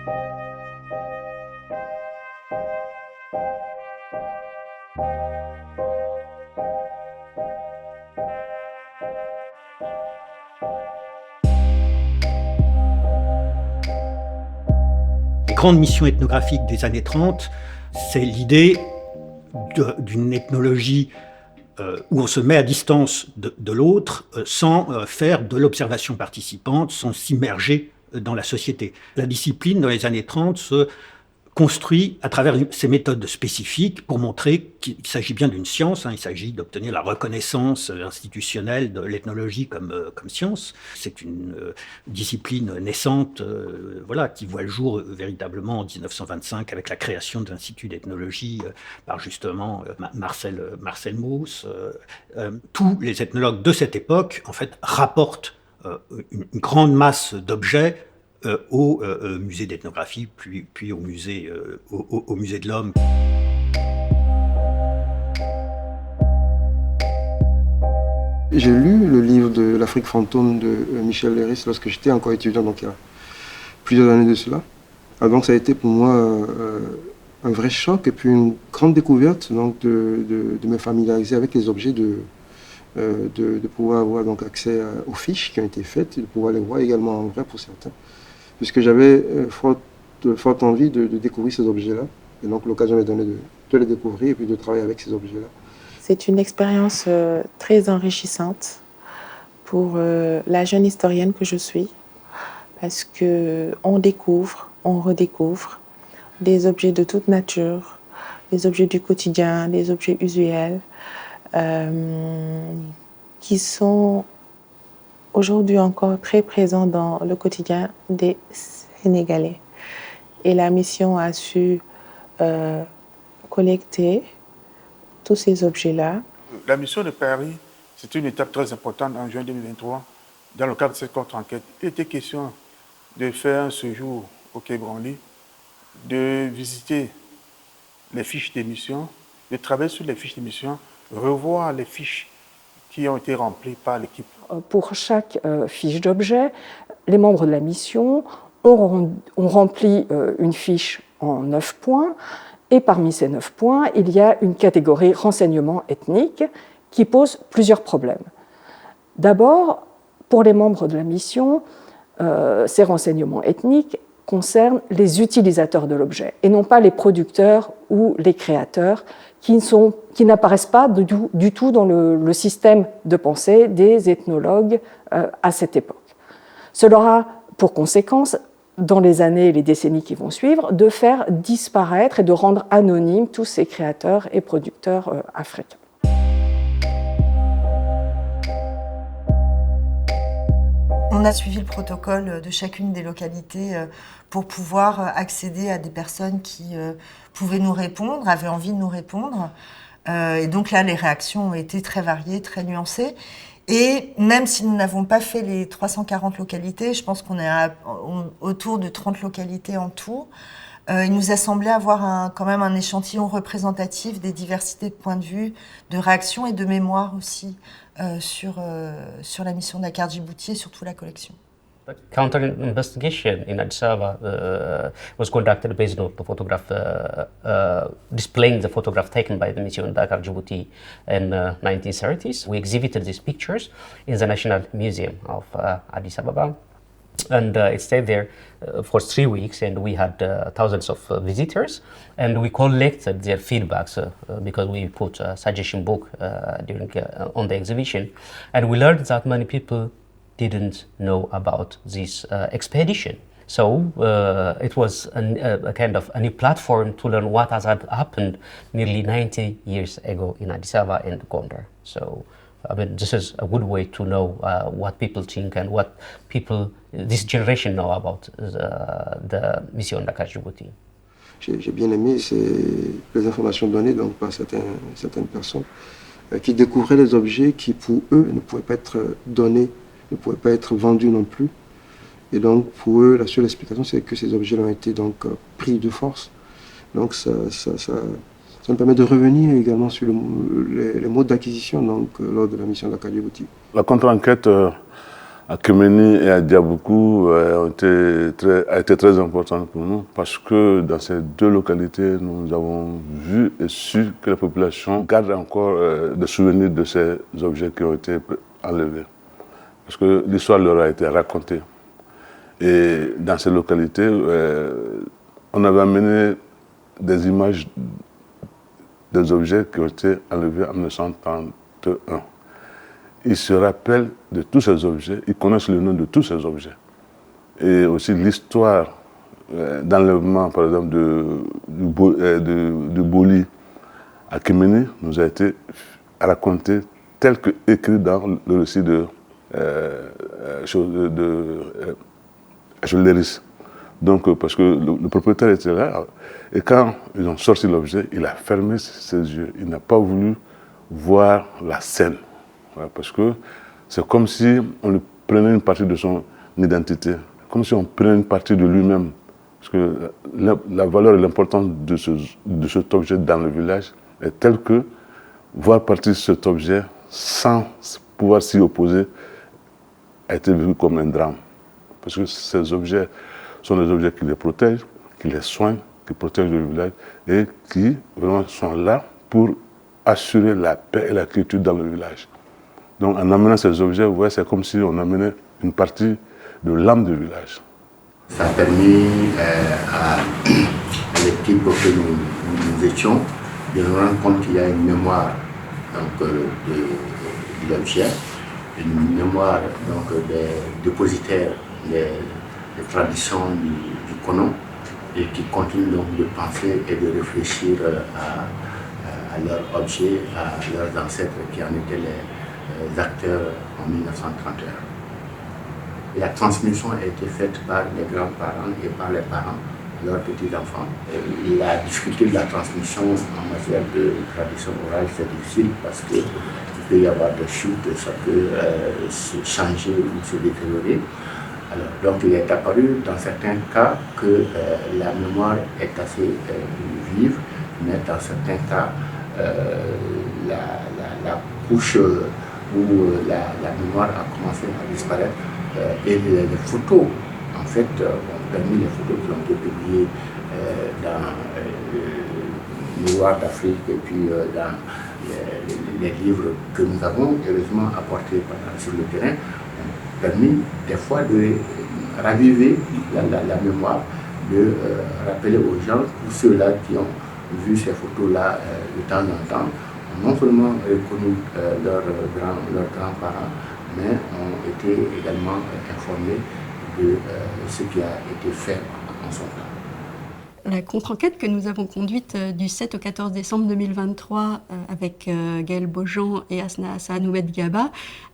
Les grandes missions ethnographiques des années 30, c'est l'idée d'une ethnologie où on se met à distance de l'autre sans faire de l'observation participante, sans s'immerger dans la société. La discipline, dans les années 30, se construit à travers ces méthodes spécifiques pour montrer qu'il s'agit bien d'une science. Il s'agit d'obtenir la reconnaissance institutionnelle de l'ethnologie comme science. C'est une discipline naissante qui voit le jour véritablement en 1925 avec la création de l'Institut d'ethnologie par justement Marcel Mauss. Tous les ethnologues de cette époque en fait rapportent une grande masse d'objets au musée d'ethnographie, puis au musée de l'homme. J'ai lu le livre de l'Afrique fantôme de Michel Léris lorsque j'étais encore étudiant, donc il y a plusieurs années de cela. Alors donc ça a été pour moi un vrai choc et puis une grande découverte donc, de me familiariser avec les objets, de pouvoir avoir donc, accès aux fiches qui ont été faites, de pouvoir les voir également en vrai pour certains. Puisque j'avais forte envie de découvrir ces objets-là. Et donc l'occasion m'est donnée de les découvrir et puis de travailler avec ces objets-là. C'est une expérience très enrichissante pour la jeune historienne que je suis, parce qu'on découvre, on redécouvre des objets de toute nature, des objets du quotidien, des objets usuels, qui sont aujourd'hui encore très présent dans le quotidien des Sénégalais. Et la mission a su collecter tous ces objets-là. La mission de Paris, c'est une étape très importante en juin 2023. Dans le cadre de cette courte enquête, il était question de faire un séjour au Quai Branly, de visiter les fiches d'émission, de travailler sur les fiches d'émission, revoir les fiches qui ont été remplies par l'équipe. Pour chaque fiche d'objet, les membres de la mission ont rempli une fiche en 9 points, et parmi ces 9 points, il y a une catégorie renseignement ethnique qui pose plusieurs problèmes. D'abord, pour les membres de la mission, ces renseignements ethniques concernent les utilisateurs de l'objet et non pas les producteurs ou les créateurs qui n'apparaissent pas du tout dans le système de pensée des ethnologues à cette époque. Cela aura pour conséquence, dans les années et les décennies qui vont suivre, de faire disparaître et de rendre anonymes tous ces créateurs et producteurs africains. On a suivi le protocole de chacune des localités pour pouvoir accéder à des personnes qui pouvaient nous répondre, avaient envie de nous répondre. Et donc là, les réactions ont été très variées, très nuancées. Et même si nous n'avons pas fait les 340 localités, je pense qu'on est autour de 30 localités en tout, il nous a semblé avoir quand même un échantillon représentatif des diversités de points de vue, de réactions et de mémoire aussi sur la mission Dakar Djibouti et surtout la collection. The counter-investigation in Addis Ababa was conducted based on the photograph, displaying the photograph taken by the mission Dakar Djibouti in 1930s. We exhibited these pictures in the National Museum of Addis Ababa. And it stayed there for 3 weeks, and we had thousands of visitors, and we collected their feedbacks because we put a suggestion book on the exhibition, and we learned that many people didn't know about this expedition. So it was a kind of a new platform to learn what has happened nearly 90 years ago in Addis Ababa and Gondar. So I mean, this is a good way to know what people think and what people, this generation, know about the mission Dakar Djibouti. J'ai bien aimé les informations données donc, par certaines personnes qui découvraient les objets qui, pour eux, ne pouvaient pas être donnés, ne pouvaient pas être vendus non plus. Et donc, pour eux, la seule explication, c'est que ces objets ont été donc, pris de force. Donc, ça me permet de revenir également sur les modes d'acquisition lors de la mission Dakar Djibouti. La contre-enquête à Kéméni et à Diaboukou a été très importante pour nous parce que dans ces deux localités, nous avons vu et su que la population garde encore des souvenirs de ces objets qui ont été enlevés. Parce que l'histoire leur a été racontée. Et dans ces localités, on avait amené des images des objets qui ont été enlevés en 1931. Ils se rappellent de tous ces objets, ils connaissent le nom de tous ces objets. Et aussi l'histoire d'enlèvement, par exemple, de Boli à Kéméni nous a été racontée telle que écrite dans le récit de Léris. Donc, parce que le propriétaire était là, et quand ils ont sorti l'objet, il a fermé ses yeux. Il n'a pas voulu voir la scène. Ouais, parce que c'est comme si on lui prenait une partie de son identité, comme si on prenait une partie de lui-même. Parce que la valeur et l'importance de cet objet dans le village est telle que voir partir cet objet sans pouvoir s'y opposer a été vu comme un drame. Parce que ces objets sont des objets qui les protègent, qui les soignent, qui protègent le village et qui vraiment sont là pour assurer la paix et la quiétude dans le village. Donc en amenant ces objets, vous voyez, c'est comme si on amenait une partie de l'âme du village. Ça a permis à l'équipe auquel nous étions de nous rendre compte qu'il y a une mémoire de l'objet, une mémoire donc, des dépositaires des traditions du Kono et qui continuent donc de penser et de réfléchir à leur objet, à leurs ancêtres qui en étaient les acteurs en 1931. La transmission a été faite par les grands-parents et par les parents, leurs petits-enfants. La difficulté de la transmission en matière de tradition orale, c'est difficile parce qu'il peut y avoir des chutes, ça peut se changer ou se détériorer. Alors, donc il est apparu dans certains cas que la mémoire est assez vive, mais dans certains cas, la couche où la mémoire a commencé à disparaître et les photos, en fait, parmi les photos qui ont été publiées dans le Miroir d'Afrique et puis dans les livres que nous avons heureusement apportés sur le terrain, ont permis des fois de raviver la mémoire, de rappeler aux gens, tous ceux-là qui ont vu ces photos-là de temps en temps, ont non seulement reconnu leurs grands-parents, mais ont été également informés de ce qui a été fait en son temps. La contre-enquête que nous avons conduite du 7 au 14 décembre 2023 avec Gaël Beaujean et Asna Hassanoued Gaba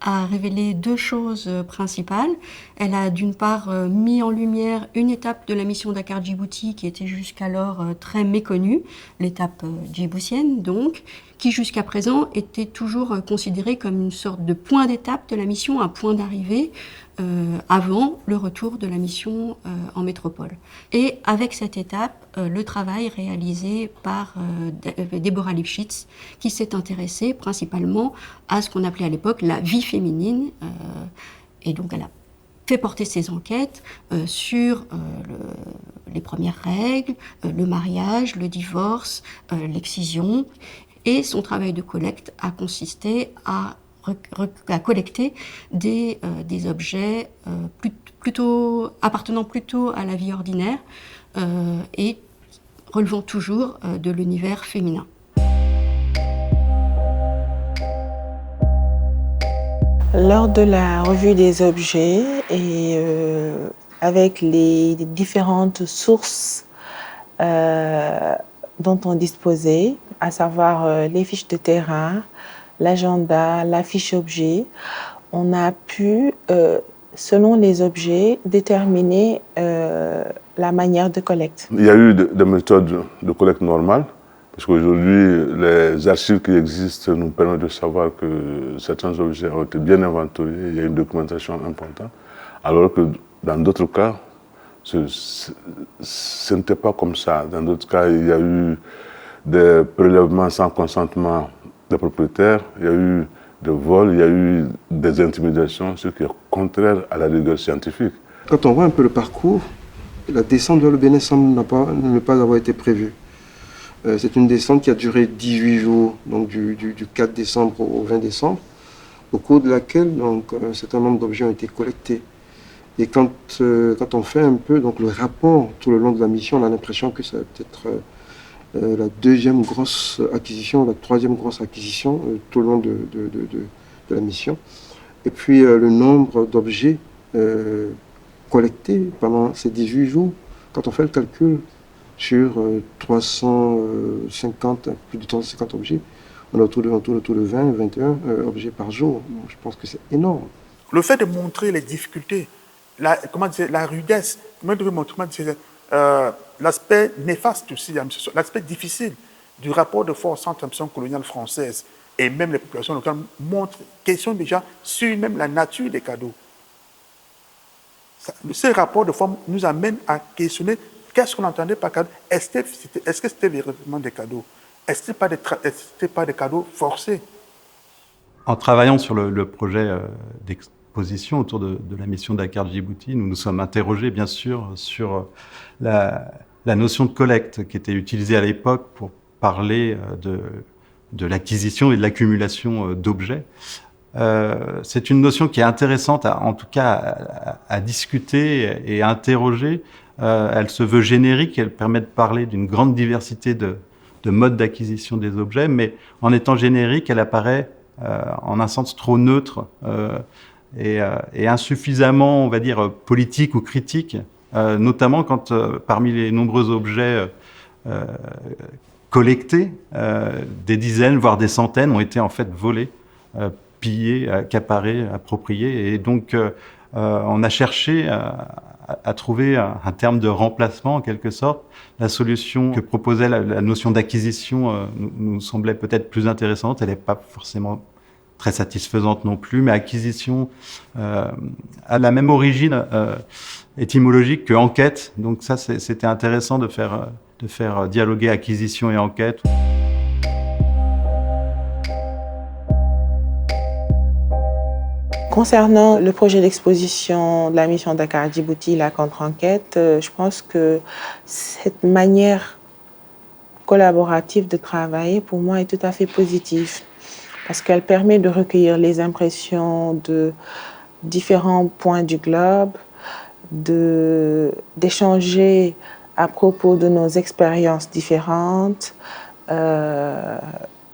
a révélé deux choses principales. Elle a d'une part mis en lumière une étape de la mission Dakar-Djibouti qui était jusqu'alors très méconnue, l'étape djiboutienne donc, qui jusqu'à présent était toujours considérée comme une sorte de point d'étape de la mission, un point d'arrivée avant le retour de la mission en métropole. Et avec cette étape, le travail réalisé par Deborah Lipschitz, qui s'est intéressée principalement à ce qu'on appelait à l'époque la vie féminine. Et donc elle a fait porter ses enquêtes sur les premières règles, le mariage, le divorce, l'excision. Et son travail de collecte a consisté à collecter des objets appartenant plutôt à la vie ordinaire et relevant toujours de l'univers féminin. Lors de la revue des objets et avec les différentes sources dont on disposait, à savoir les fiches de terrain, l'agenda, la fiche objet, on a pu, selon les objets, déterminer la manière de collecte. Il y a eu des méthodes de collecte normales, parce qu'aujourd'hui, les archives qui existent nous permettent de savoir que certains objets ont été bien inventoriés, il y a une documentation importante, alors que dans d'autres cas, ce n'était pas comme ça. Dans d'autres cas, il y a eu des prélèvements sans consentement des propriétaires, il y a eu de vols, il y a eu des intimidations, ce qui est contraire à la rigueur scientifique. Quand on voit un peu le parcours, la descente vers le Bénin semble ne pas avoir été prévue. C'est une descente qui a duré 18 jours, donc du 4 décembre au 20 décembre, au cours de laquelle donc, un certain nombre d'objets ont été collectés. Et quand on fait un peu donc, le rapport tout le long de la mission, on a l'impression que ça va peut-être la deuxième grosse acquisition, la troisième grosse acquisition tout le long de la mission. Et puis le nombre d'objets collectés pendant ces 18 jours, quand on fait le calcul sur 350, plus de 350 objets, on est autour de 20, 21 objets par jour. Donc, je pense que c'est énorme. Le fait de montrer les difficultés, la rudesse, l'aspect néfaste aussi, l'aspect difficile du rapport de force entre l'administration coloniale française et même les populations locales montre, question déjà sur même la nature des cadeaux. Ce rapport de force nous amène à questionner qu'est-ce qu'on entendait par cadeau. Est-ce que c'était véritablement des cadeaux? Est-ce que ce pas des cadeaux forcés? En travaillant sur le projet d'exposition autour de la mission Dakar-Djibouti, nous nous sommes interrogés bien sûr sur la notion de collecte qui était utilisée à l'époque pour parler de l'acquisition et de l'accumulation d'objets. C'est une notion qui est intéressante, en tout cas à discuter et à interroger. Elle se veut générique, elle permet de parler d'une grande diversité de modes d'acquisition des objets, mais en étant générique, elle apparaît en un sens trop neutre et insuffisamment, on va dire, politique ou critique, notamment quand parmi les nombreux objets collectés, des dizaines, voire des centaines ont été en fait volés, pillés, accaparés, appropriés. Et donc, on a cherché à trouver un terme de remplacement, en quelque sorte. La solution que proposait la notion d'acquisition nous semblait peut-être plus intéressante. Elle n'est pas forcément très satisfaisante non plus, mais acquisition a la même origine étymologique que enquête. Donc ça, c'était intéressant de faire dialoguer acquisition et enquête. Concernant le projet d'exposition de la mission Dakar-Djibouti, la contre-enquête, je pense que cette manière collaborative de travailler, pour moi, est tout à fait positive parce qu'elle permet de recueillir les impressions de différents points du globe, d'échanger à propos de nos expériences différentes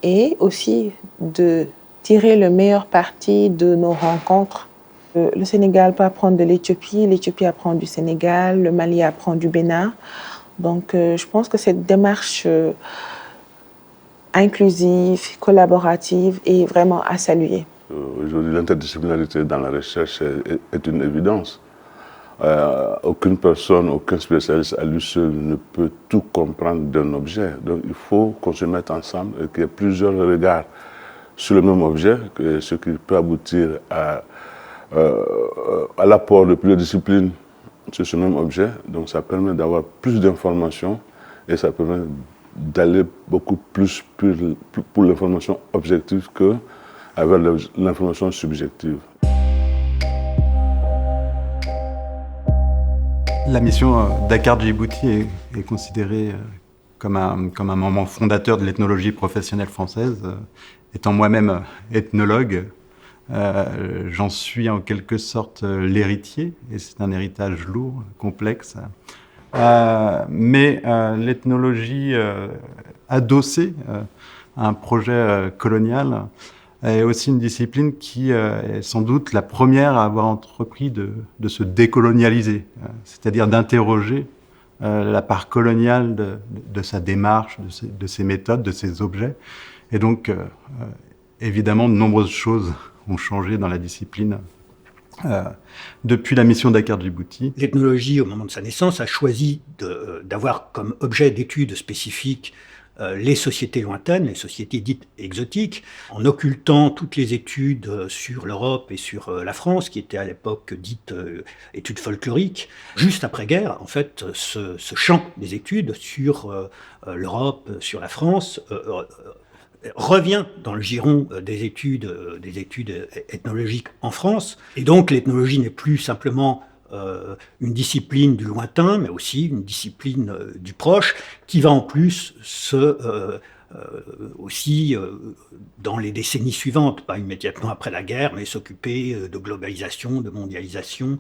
et aussi de tirer le meilleur parti de nos rencontres. Le Sénégal peut apprendre de l'Éthiopie, l'Éthiopie apprend du Sénégal, le Mali apprend du Bénin. Donc je pense que cette démarche inclusive, collaborative est vraiment à saluer. Aujourd'hui, l'interdisciplinarité dans la recherche est une évidence. Aucune personne, aucun spécialiste à lui seul ne peut tout comprendre d'un objet. Donc il faut qu'on se mette ensemble et qu'il y ait plusieurs regards sur le même objet, ce qui peut aboutir à l'apport de plusieurs disciplines sur ce même objet. Donc ça permet d'avoir plus d'informations et ça permet d'aller beaucoup plus pour l'information objective qu'avec l'information subjective. La mission Dakar-Djibouti est considérée comme un moment fondateur de l'ethnologie professionnelle française. Étant moi-même ethnologue, j'en suis en quelque sorte l'héritier, et c'est un héritage lourd, complexe. Mais l'ethnologie adossée à un projet colonial est aussi une discipline qui est sans doute la première à avoir entrepris de se décolonialiser, c'est-à-dire d'interroger la part coloniale de sa démarche, de ses méthodes, de ses objets. Et donc, évidemment, de nombreuses choses ont changé dans la discipline depuis la mission Dakar-Djibouti. L'ethnologie, au moment de sa naissance, a choisi d'avoir comme objet d'étude spécifique les sociétés lointaines, les sociétés dites exotiques, en occultant toutes les études sur l'Europe et sur la France, qui étaient à l'époque dites études folkloriques. Juste après-guerre, en fait, ce champ des études sur l'Europe, sur la France, revient dans le giron des études ethnologiques en France. Et donc l'ethnologie n'est plus simplement une discipline du lointain, mais aussi une discipline du proche, qui va en plus aussi dans les décennies suivantes, pas immédiatement après la guerre, mais s'occuper de globalisation, de mondialisation.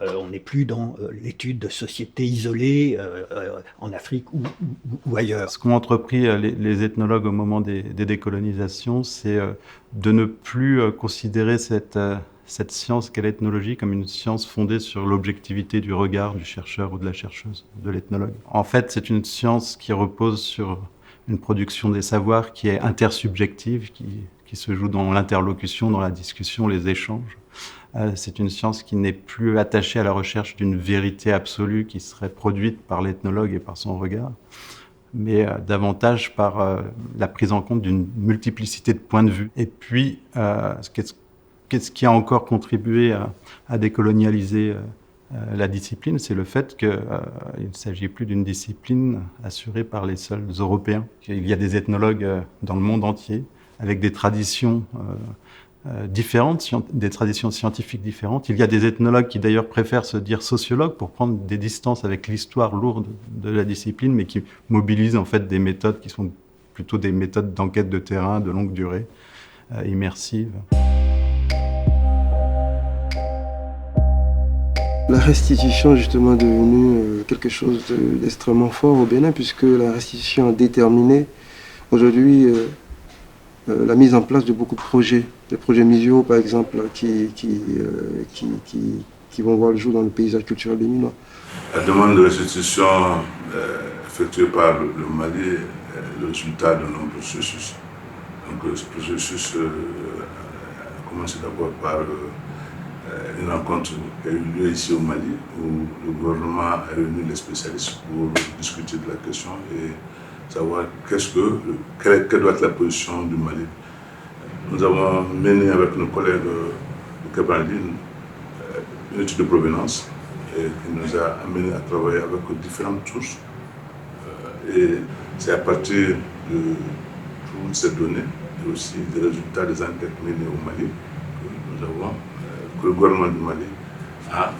On n'est plus dans l'étude de sociétés isolées en Afrique ou ailleurs. Ce qu'ont entrepris les ethnologues au moment des décolonisations, c'est de ne plus considérer cette science qu'est l'ethnologie comme une science fondée sur l'objectivité du regard du chercheur ou de la chercheuse, de l'ethnologue. En fait, c'est une science qui repose sur une production des savoirs qui est intersubjective, qui se joue dans l'interlocution, dans la discussion, les échanges. C'est une science qui n'est plus attachée à la recherche d'une vérité absolue qui serait produite par l'ethnologue et par son regard, mais davantage par la prise en compte d'une multiplicité de points de vue. Et puis, qu'est-ce qui a encore contribué à décolonialiser la discipline, c'est le fait qu'il ne s'agit plus d'une discipline assurée par les seuls Européens. Il y a des ethnologues dans le monde entier, avec des traditions différentes, des traditions scientifiques différentes. Il y a des ethnologues qui d'ailleurs préfèrent se dire sociologues pour prendre des distances avec l'histoire lourde de la discipline, mais qui mobilisent en fait des méthodes qui sont plutôt des méthodes d'enquête de terrain de longue durée, immersives. La restitution justement est devenue quelque chose d'extrêmement fort au Bénin, puisque la restitution a déterminé aujourd'hui la mise en place de beaucoup de projets, des projets muséaux par exemple, qui vont voir le jour dans le paysage culturel béninois. La demande de restitution effectuée par le Mali est le résultat d'un long processus. Donc ce processus a commencé d'abord par une rencontre qui a eu lieu ici au Mali, où le gouvernement a réuni les spécialistes pour discuter de la question et savoir quelle doit être la position du Mali. Nous avons mené avec nos collègues de Kebrandi une étude de provenance et qui nous a amené à travailler avec différentes sources. Et c'est à partir de toutes ces données et aussi des résultats des enquêtes menées au Mali que le gouvernement du Mali a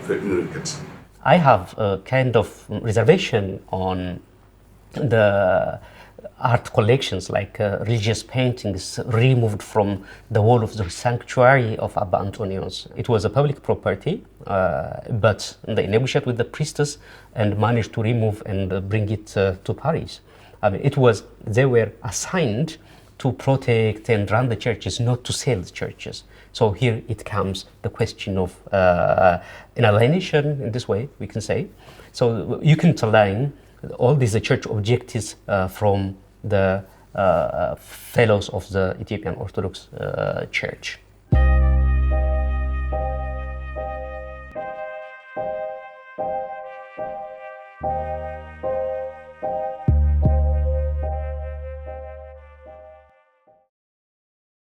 fait une requête. I have a kind of reservation on the art collections, like religious paintings removed from the wall of the sanctuary of Abba Antonios. It was a public property, but they negotiated with the priestess and managed to remove and bring it to Paris. I mean, they were assigned to protect and run the churches, not to sell the churches. So here it comes the question of an alienation in this way, we can say. So you can align all these church objectives from the fellows of the Ethiopian Orthodox Church.